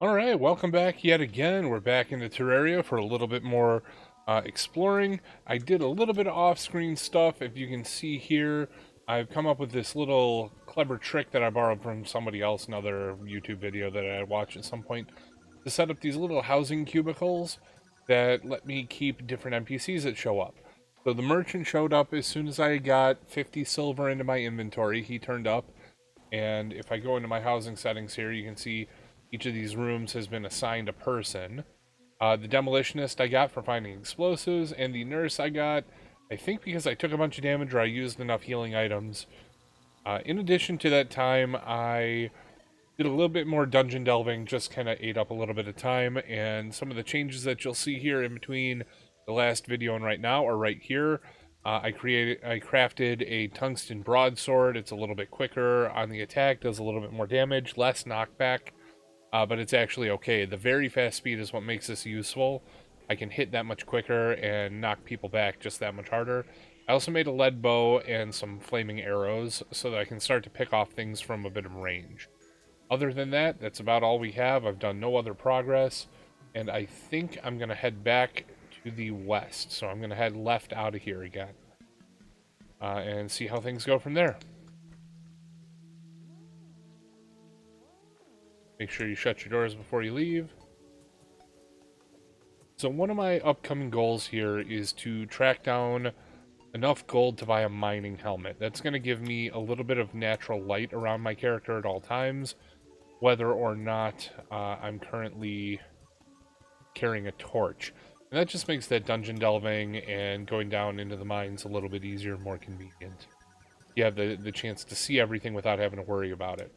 Alright, welcome back yet again. We're back into Terraria for a little bit more exploring. I did a little bit of off-screen stuff. If you can see here, I've come up with this little clever trick that I borrowed from somebody else, another YouTube video that I watched at some point, to set up these little housing cubicles that let me keep different NPCs that show up. So the merchant showed up as soon as I got 50 silver into my inventory. He turned up, and if I go into my housing settings here, you can see each of these rooms has been assigned a person. The demolitionist I got for finding explosives, and the nurse I got, I think because I took a bunch of damage or I used enough healing items. In addition to that time, I did a little bit more dungeon delving, just kind of ate up a little bit of time, and some of the changes that you'll see here in between the last video and right now are right here. I crafted a tungsten broadsword. It's a little bit quicker on the attack, does a little bit more damage, less knockback. But it's actually okay. The very fast speed is what makes this useful. I can hit that much quicker and knock people back just that much harder. I also made a lead bow and some flaming arrows so that I can start to pick off things from a bit of range. Other than that, that's about all we have. I've done no other progress, and I think I'm going to head back to the west. So I'm going to head left out of here again and see how things go from there. Make sure you shut your doors before you leave. So one of my upcoming goals here is to track down enough gold to buy a mining helmet. That's going to give me a little bit of natural light around my character at all times, whether or not I'm currently carrying a torch. And that just makes that dungeon delving and going down into the mines a little bit easier and more convenient. You have the chance to see everything without having to worry about it.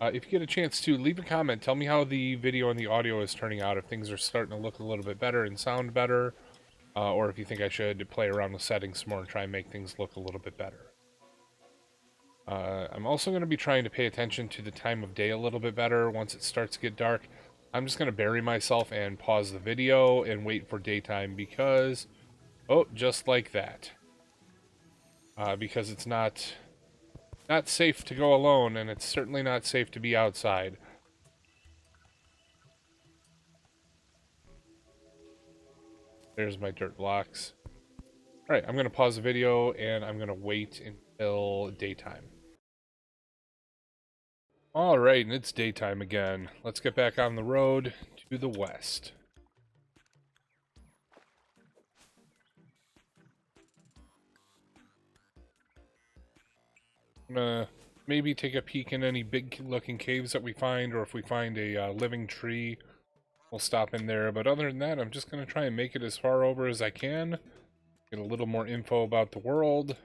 If you get a chance to, leave a comment. Tell me how the video and the audio is turning out, if things are starting to look a little bit better and sound better, or if you think I should play around with settings some more and try and make things look a little bit better. I'm also going to be trying to pay attention to the time of day a little bit better once it starts to get dark. I'm just going to bury myself and pause the video and wait for daytime because, oh, just like that. Because it's not safe to go alone, and it's certainly not safe to be outside. There's my dirt blocks. Alright, I'm going to pause the video, and I'm going to wait until daytime. Alright, and it's daytime again. Let's get back on the road to the west. I'm gonna maybe take a peek in any big looking caves that we find, or if we find a living tree, we'll stop in there. But other than that, I'm just gonna try and make it as far over as I can, get a little more info about the world.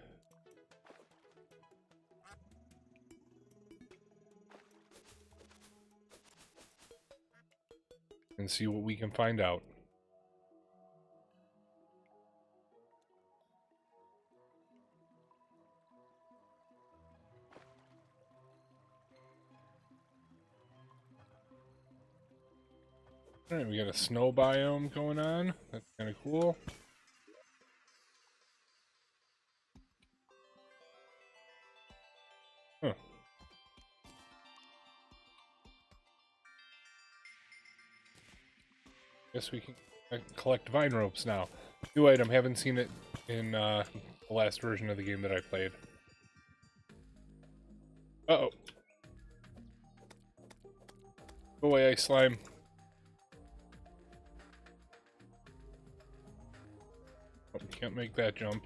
And see what we can find out. Alright, we got a snow biome going on. That's kind of cool. Huh. Guess we can collect vine ropes now. New item, haven't seen it in the last version of the game that I played. Uh-oh. Go away, ice slime. Oh, can't make that jump.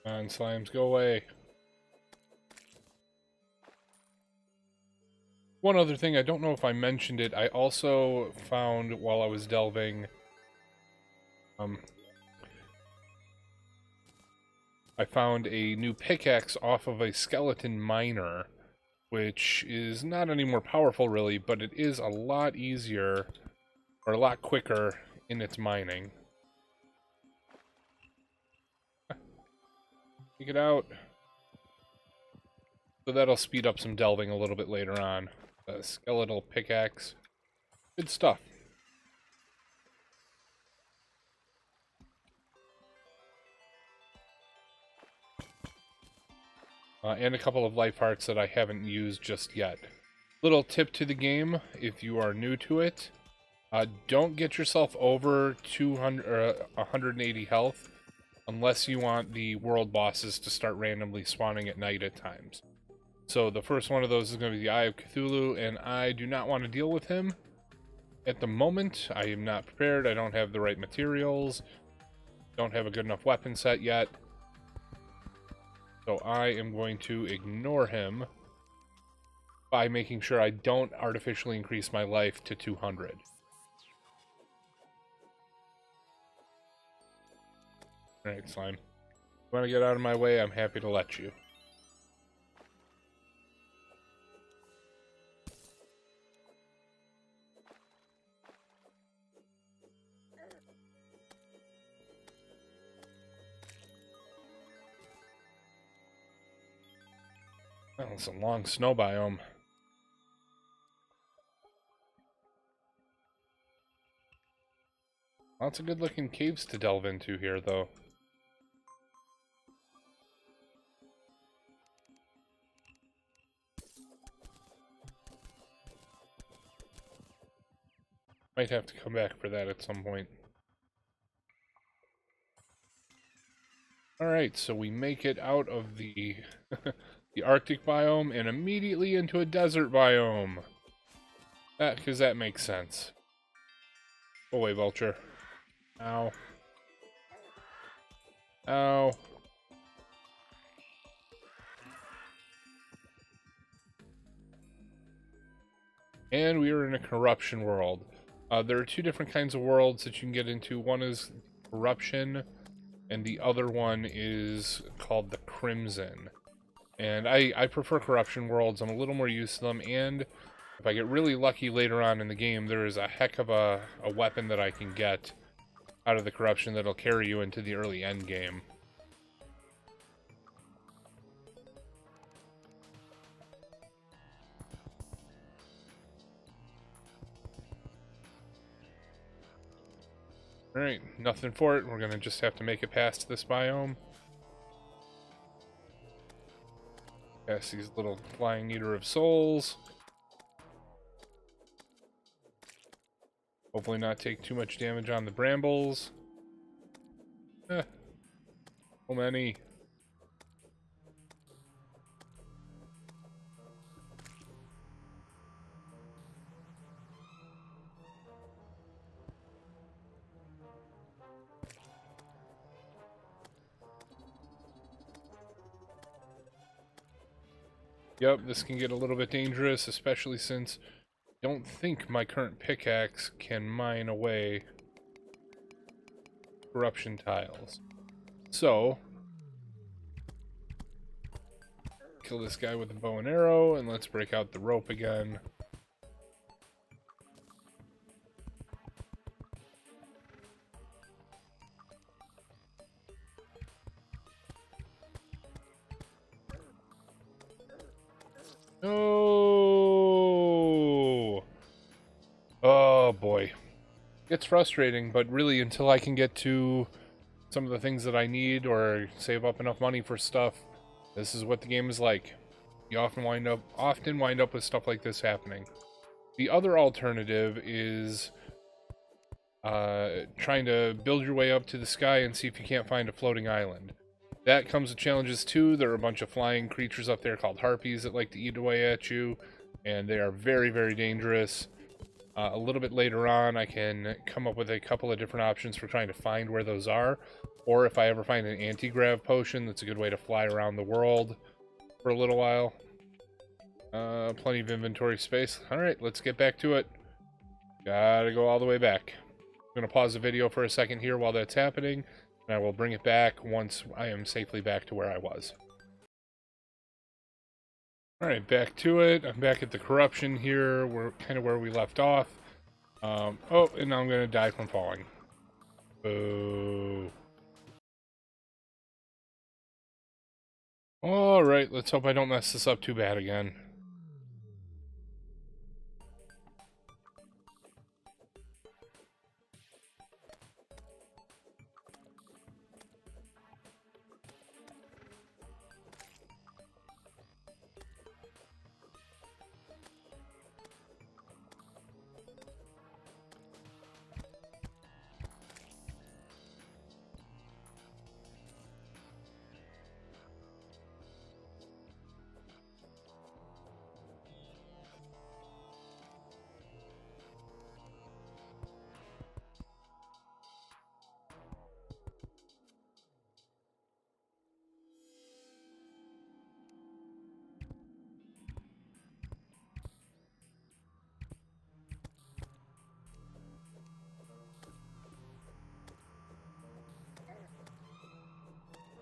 Come on, slimes, go away. One other thing, I don't know if I mentioned it, I also found while I was delving, I found a new pickaxe off of a skeleton miner, which is not any more powerful really, but it is a lot easier, or a lot quicker in its mining. Take it out. So that'll speed up some delving a little bit later on. A skeletal pickaxe. Good stuff. And a couple of life hearts that I haven't used just yet. Little tip to the game, if you are new to it, don't get yourself over 200 or 180 health unless you want the world bosses to start randomly spawning at night at times. So the first one of those is going to be the Eye of Cthulhu, and I do not want to deal with him at the moment. I am not prepared. I don't have the right materials. Don't have a good enough weapon set yet. So I am going to ignore him by making sure I don't artificially increase my life to 200. Alright, slime. If you want to get out of my way, I'm happy to let you. Well, it's a long snow biome. Lots of good looking caves to delve into here, though. Might have to come back for that at some point. Alright, so we make it out of the the Arctic biome and immediately into a desert biome. Because that makes sense. Go away, vulture. Ow. Ow. And we are in a corruption world. There are two different kinds of worlds that you can get into. One is corruption, and the other one is called the Crimson. And I prefer corruption worlds. I'm a little more used to them, and if I get really lucky later on in the game, there is a heck of a weapon that I can get out of the corruption that'll carry you into the early end game. Alright, nothing for it. We're gonna just have to make it past this biome. Past these little flying eater of souls. Hopefully not take too much damage on the brambles. So many. Yep, this can get a little bit dangerous, especially since I don't think my current pickaxe can mine away corruption tiles. So, kill this guy with a bow and arrow, and let's break out the rope again. No! Oh boy. It's frustrating, but really until I can get to some of the things that I need or save up enough money for stuff, this is what the game is like. You often wind up with stuff like this happening. The other alternative is trying to build your way up to the sky and see if you can't find a floating island. That comes with challenges too. There are a bunch of flying creatures up there called harpies that like to eat away at you, and they are very, very dangerous. A little bit later on, I can come up with a couple of different options for trying to find where those are, or if I ever find an anti-grav potion, that's a good way to fly around the world for a little while. Plenty of inventory space. Alright, let's get back to it. Gotta go all the way back. I'm gonna pause the video for a second here while that's happening, and I will bring it back once I am safely back to where I was. Alright, back to it. I'm back at the corruption here. We're kind of where we left off. Oh, and now I'm going to die from falling. Boo. Alright, let's hope I don't mess this up too bad again.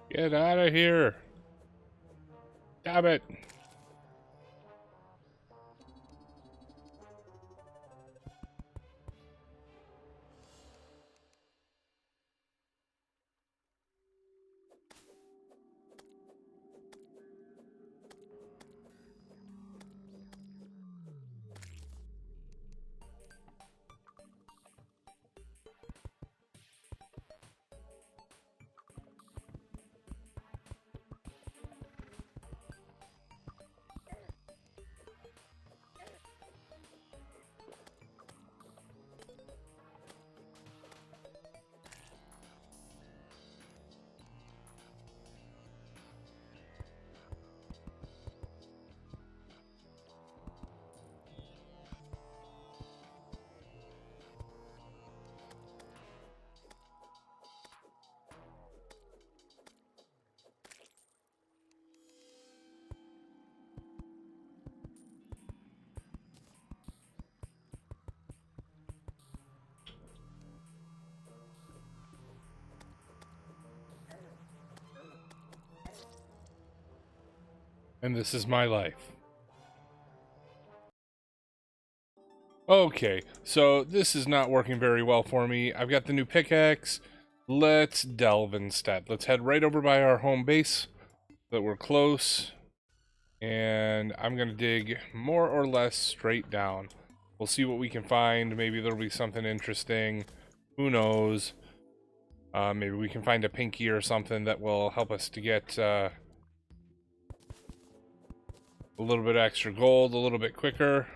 Get out of here! Damn it! And this is my life. Okay, so this is not working very well for me. I've got the new pickaxe. Let's delve instead. Let's head right over by our home base so that we're close. And I'm going to dig more or less straight down. We'll see what we can find. Maybe there'll be something interesting. Who knows? Maybe we can find a pinky or something that will help us to get a little bit extra gold a little bit quicker.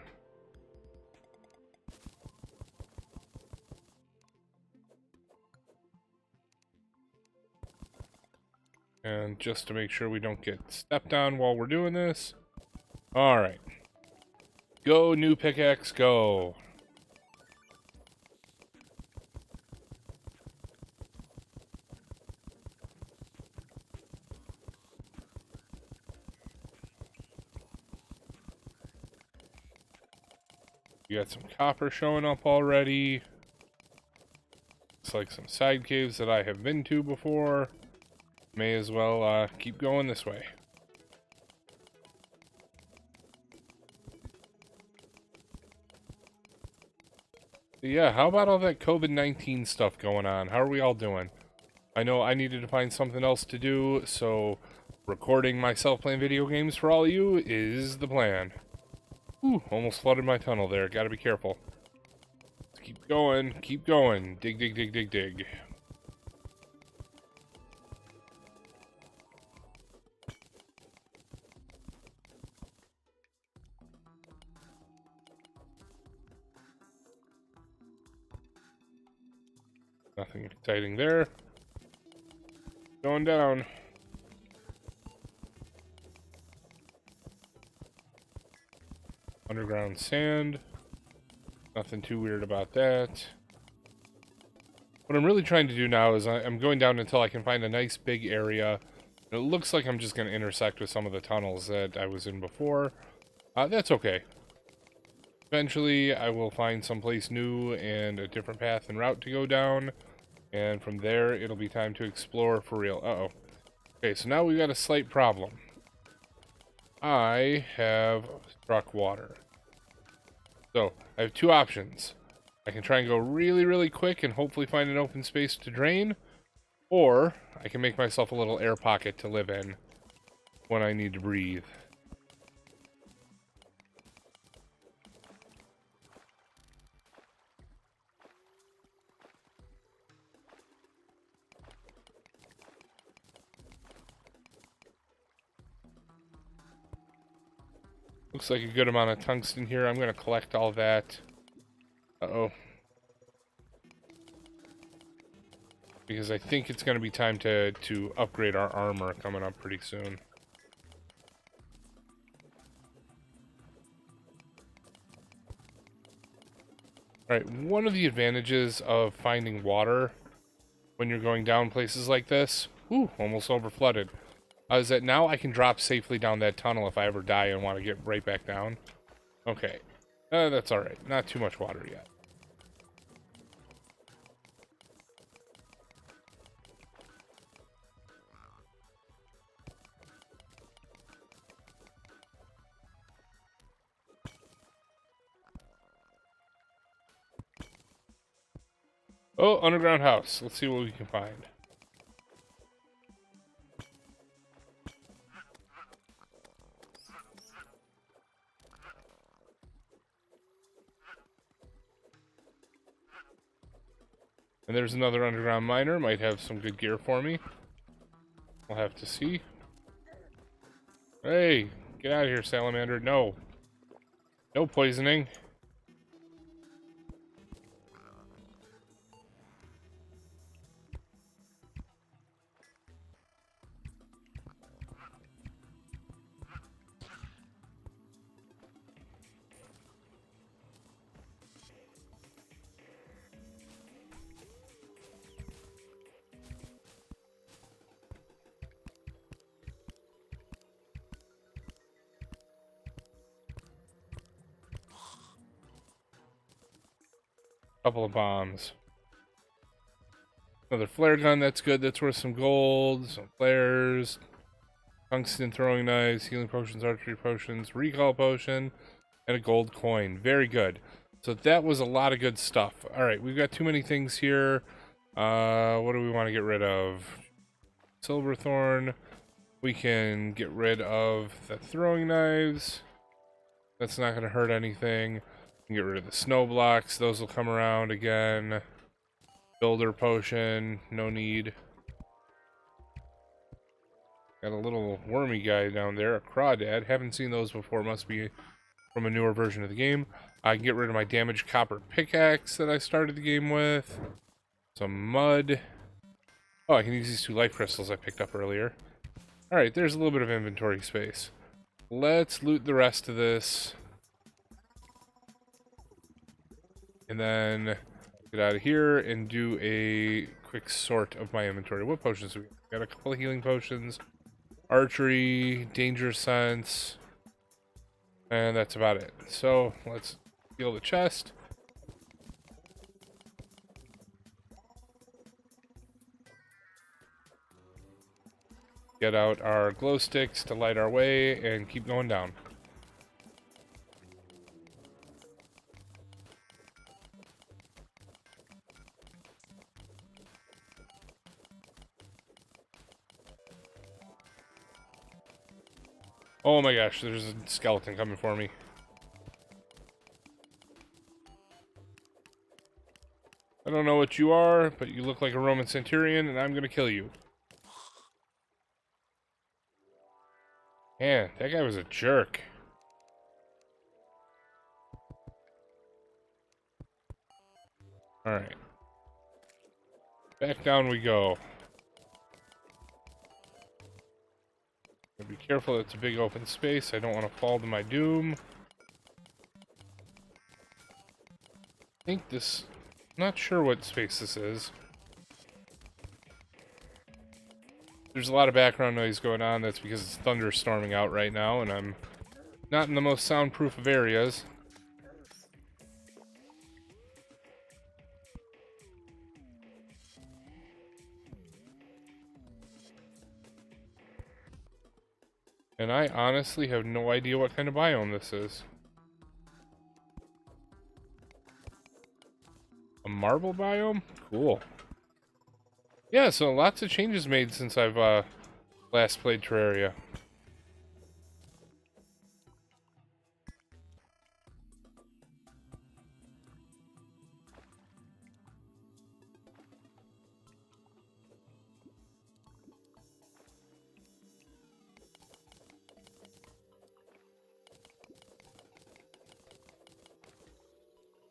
And just to make sure we don't get stepped on while we're doing this. Alright. Go, new pickaxe, go. We got some copper showing up already. Looks like some side caves that I have been to before. May as well keep going this way. Yeah, how about all that COVID-19 stuff going on? How are we all doing? I know I needed to find something else to do, so recording myself playing video games for all of you is the plan. Ooh, almost flooded my tunnel there. Gotta be careful. Let's keep going, keep going. Dig, dig, dig, dig, dig. Nothing exciting there. Going down. Underground sand. Nothing too weird about that. What I'm really trying to do now is I'm going down until I can find a nice big area. It looks like I'm just going to intersect with some of the tunnels that I was in before. That's okay. Eventually, I will find someplace new and a different path and route to go down. And from there, it'll be time to explore for real. Uh-oh. Okay, so now we've got a slight problem. I have struck water. So, I have two options. I can try and go really, really quick and hopefully find an open space to drain. Or, I can make myself a little air pocket to live in. when I need to breathe. Looks like a good amount of tungsten here. I'm going to collect all that. Uh-oh. Because I think it's going to be time to upgrade our armor coming up pretty soon. Alright, one of the advantages of finding water when you're going down places like this, ooh, almost over flooded, is that now I can drop safely down that tunnel if I ever die and want to get right back down. Okay, that's alright. Not too much water yet. Oh, underground house. Let's see what we can find. And there's another underground miner. Might have some good gear for me. We'll have to see. Hey, get out of here, salamander. No. No poisoning. Couple of bombs. Another flare gun, that's good. That's worth some gold, some flares, tungsten throwing knives, healing potions, archery potions, recall potion, and a gold coin. Very good. So that was a lot of good stuff. Alright, we've got too many things here. What do we want to get rid of? Silverthorn. We can get rid of the throwing knives. That's not going to hurt anything. We can get rid of the snow blocks. Those will come around again. Builder potion. No need. Got a little wormy guy down there. A crawdad. Haven't seen those before. Must be from a newer version of the game. I can get rid of my damaged copper pickaxe that I started the game with. Some mud. Oh, I can use these 2 life crystals I picked up earlier. Alright, there's a little bit of inventory space. Let's loot the rest of this. And then get out of here and do a quick sort of my inventory. What potions do we got? Got a couple of healing potions. Archery, danger sense. And that's about it. So, let's heal the chest. Get out our glow sticks to light our way and keep going down. Oh my gosh, there's a skeleton coming for me. I don't know what you are, but you look like a Roman centurion, and I'm gonna kill you. Man, that guy was a jerk. Alright. Back down we go. Be careful, it's a big open space. I don't want to fall to my doom. I think this... Not sure what space this is. There's a lot of background noise going on. That's because it's thunderstorming out right now, and I'm not in the most soundproof of areas. And I honestly have no idea what kind of biome this is. A marble biome? Cool. Yeah, so lots of changes made since I've last played Terraria.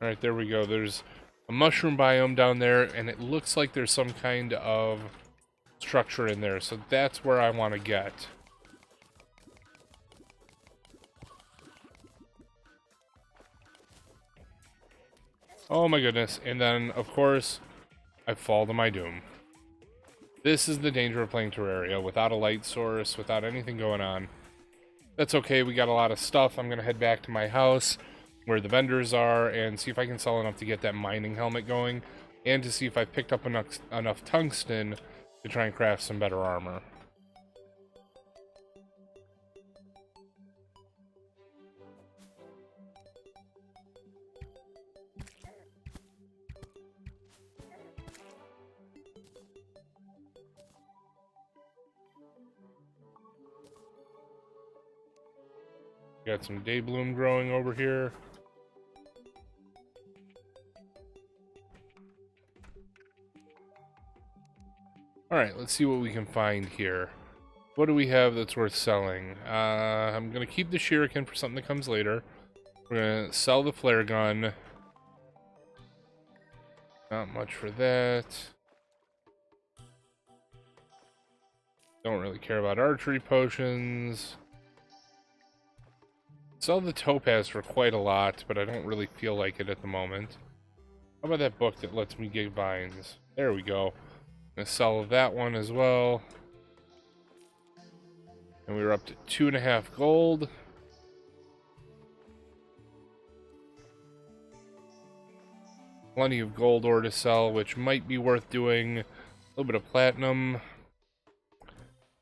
Alright, there we go. There's a mushroom biome down there, and it looks like there's some kind of structure in there. So that's where I want to get. Oh my goodness. And then, of course, I fall to my doom. This is the danger of playing Terraria without a light source, without anything going on. That's okay, we got a lot of stuff. I'm going to head back to my house where the vendors are and see if I can sell enough to get that mining helmet going, and to see if I picked up enough tungsten to try and craft some better armor. Got some day bloom growing over here. Alright, let's see what we can find here. What do we have that's worth selling? I'm going to keep the shuriken for something that comes later. We're going to sell the flare gun. Not much for that. Don't really care about archery potions. Sell the topaz for quite a lot, but I don't really feel like it at the moment. How about that book that lets me get vines? There we go. I'm gonna sell that one as well. And we were up to 2.5 gold. Plenty of gold ore to sell, which might be worth doing. A little bit of platinum.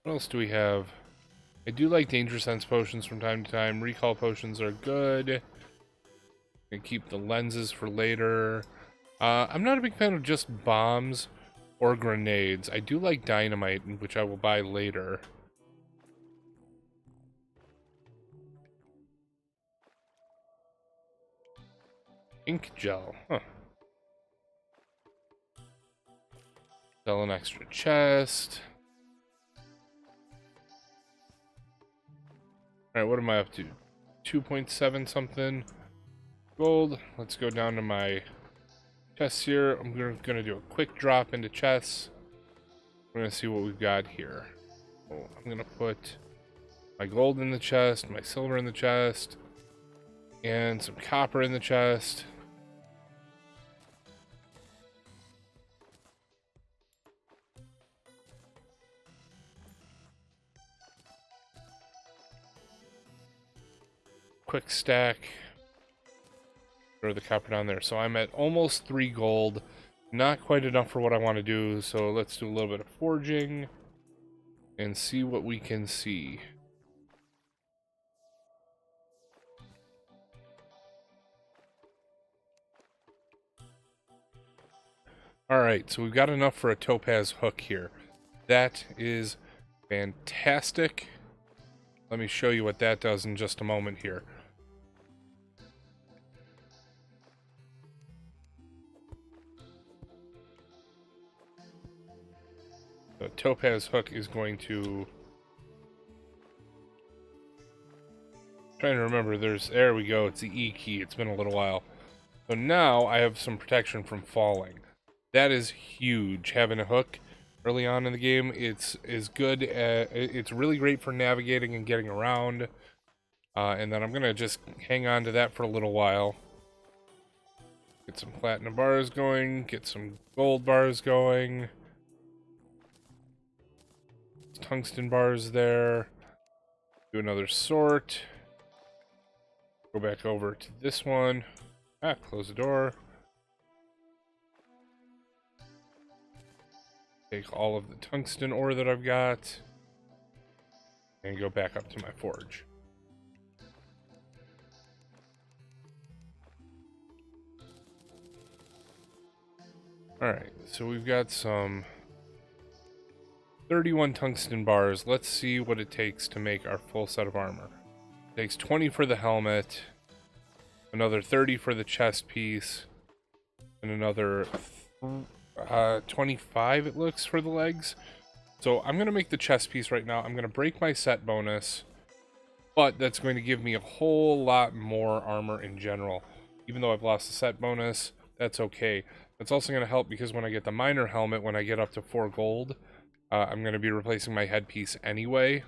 What else do we have? I do like danger sense potions from time to time. Recall potions are good. I keep the lenses for later. I'm not a big fan of just bombs or grenades. I do like dynamite, which I will buy later. Ink gel. Huh. Sell an extra chest. Alright, what am I up to? 2.7 something gold. Let's go down to my chests here. I'm gonna do a quick drop into chests. We're gonna see what we've got here. Oh, I'm gonna put my gold in the chest, my silver in the chest, and some copper in the chest. Quick stack. Throw the copper down there. So I'm at almost 3 gold. Not quite enough for what I want to do, so let's do a little bit of forging and see what we can see. Alright, so we've got enough for a topaz hook here. That is fantastic. Let me show you what that does in just a moment here. The topaz hook is going to... trying to remember, there we go, it's the E key. It's been a little while. So now I have some protection from falling. That is huge, having a hook early on in the game. It's good. It's really great for navigating and getting around. And then I'm going to just hang on to that for a little while. Get some platinum bars going, get some gold bars going. Tungsten bars there. Do another sort. Go back over to this one. Close the door. Take all of the tungsten ore that I've got. And go back up to my forge. Alright, so we've got some 31 tungsten bars. Let's see what it takes to make our full set of armor. It takes 20 for the helmet, another 30 for the chest piece, and another 25 it looks for the legs. So I'm going to make the chest piece right now. I'm going to break my set bonus, but that's going to give me a whole lot more armor in general. even though I've lost the set bonus. That's okay. That's also going to help because when I get the miner helmet, when I get up to 4 gold, I'm going to be replacing my headpiece anyway.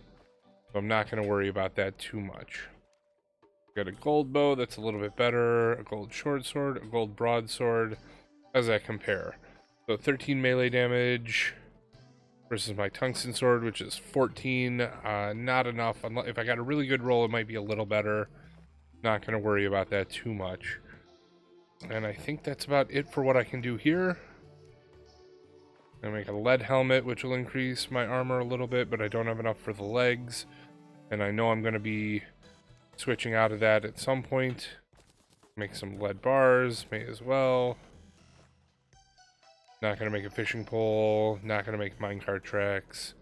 So I'm not going to worry about that too much. Got a gold bow that's a little bit better, a gold short sword, a gold broadsword. How does that compare? So 13 melee damage versus my tungsten sword, which is 14. Not enough. If I got a really good roll, it might be a little better. Not going to worry about that too much. And I think that's about it for what I can do here. I make a lead helmet, which will increase my armor a little bit, but I don't have enough for the legs. And I know I'm going to be switching out of that at some point. Make some lead bars, may as well. Not going to make a fishing pole, not going to make minecart tracks.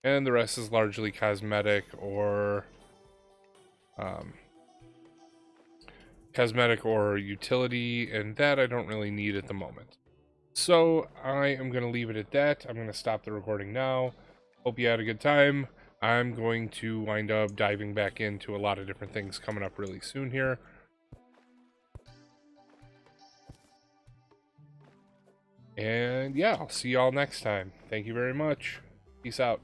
And the rest is largely cosmetic or utility, and that I don't really need at the moment. So I am going to leave it at that. I'm going to stop the recording now. Hope you had a good time. I'm going to wind up diving back into a lot of different things coming up really soon here. And yeah, I'll see y'all next time. Thank you very much. Peace out.